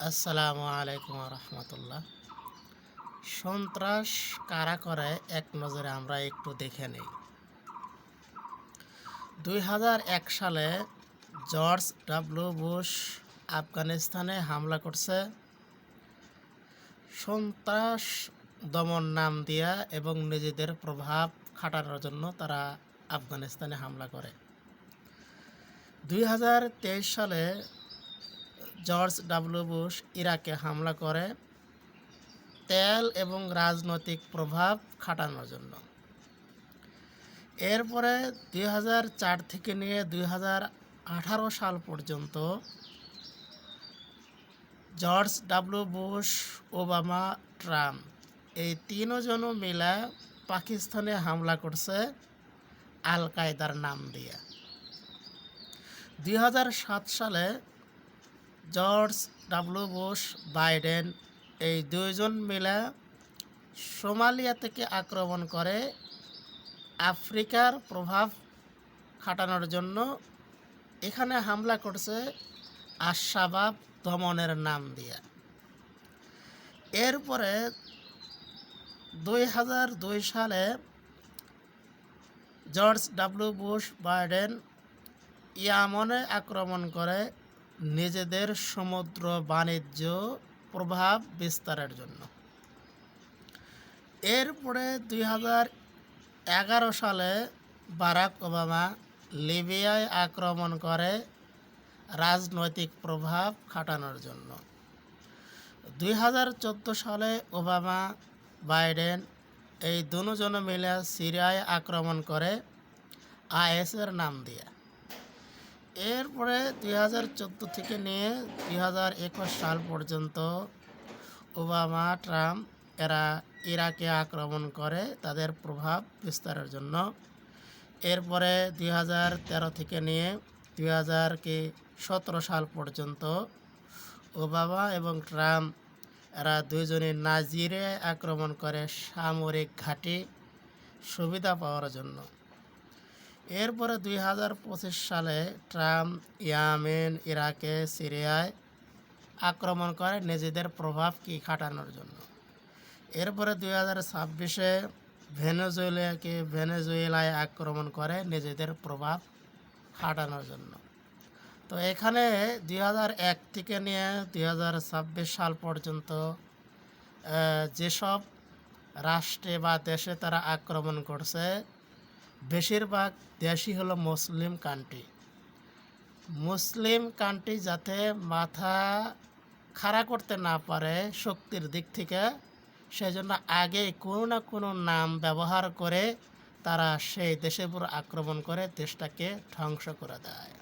আসসালামু আলাইকুম রহমতুল্লাহ। সন্ত্রাস কারা করে এক নজরে আমরা একটু দেখে নেই। 2001 সালে জর্জ বুশ আফগানিস্তানে হামলা করছে সন্ত্রাস দমন নাম দিয়া এবং নিজেদের প্রভাব খাটানোর জন্য তারা আফগানিস্তানে হামলা করে। 2023 সালে জর্জ বুশ ইরাকে হামলা করে তেল এবং রাজনৈতিক প্রভাব খাটানোর জন্য। এরপরে 2004 থেকে নিয়ে 2018 সাল পর্যন্ত জর্জ বুশ, ওবামা, ট্রাম্প এই তিনজনও মিলে পাকিস্তানে হামলা করছে আল কায়দার নাম দিয়ে। 2007 সালে জর্জ বুশ, বাইডেন এই দুইজন মিলে সোমালিয়া থেকে আক্রমণ করে আফ্রিকার প্রভাব খাটানোর জন্য এখানে হামলা করছে আশ-শাবাব দমনের নাম দিয়ে। এরপরে 2002 সালে জর্জ বুশ, বাইডেন ইয়ামনে আক্রমণ করে নিজেদের সমুদ্র বাণিজ্য প্রভাব বিস্তারের জন্য। এরপরে 2011 সালে বারাক ওবামা লিবিয়ায় আক্রমণ করে রাজনৈতিক প্রভাব খাটানোর জন্য। 2014 সালে ওবামা, বাইডেন এই দুজন মিলে সিরিয়ায় আক্রমণ করে আইএসের নাম দিয়ে। এরপরে 2014 থেকে নিয়ে 2021 সাল পর্যন্ত ওবামা, ট্রাম্প এরা ইরাকে আক্রমণ করে তাদের প্রভাব বিস্তারের জন্য। এরপরে 2013 থেকে নিয়ে 2017 সাল পর্যন্ত ওবামা এবং ট্রাম্প এরা দুইজনই নাজিরে আক্রমণ করে সামরিক ঘাঁটি সুবিধা পাওয়ার জন্য। এরপরে 2025 সালে ট্রাম্প ইয়ামেন, ইরাকে, সিরিয়ায় আক্রমণ করে নিজেদের প্রভাব খাটানোর জন্য। এরপরে 2026-এ ভেনেজুয়েলায় আক্রমণ করে নিজেদের প্রভাব খাটানোর জন্য। তো এখানে 2001 থেকে নিয়ে 2026 সাল পর্যন্ত যেসব রাষ্ট্রে বা দেশে তারা আক্রমণ করছে বেশিরভাগ দেশই হলো মুসলিম কান্ট্রি। মুসলিম কান্ট্রি যাতে মাথা খাড়া করতে না পারে শক্তির দিক থেকে, সেজন্য আগে কোনো না কোনো নাম ব্যবহার করে তারা সেই দেশের উপর আক্রমণ করে দেশটাকে ধ্বংস করে দেয়।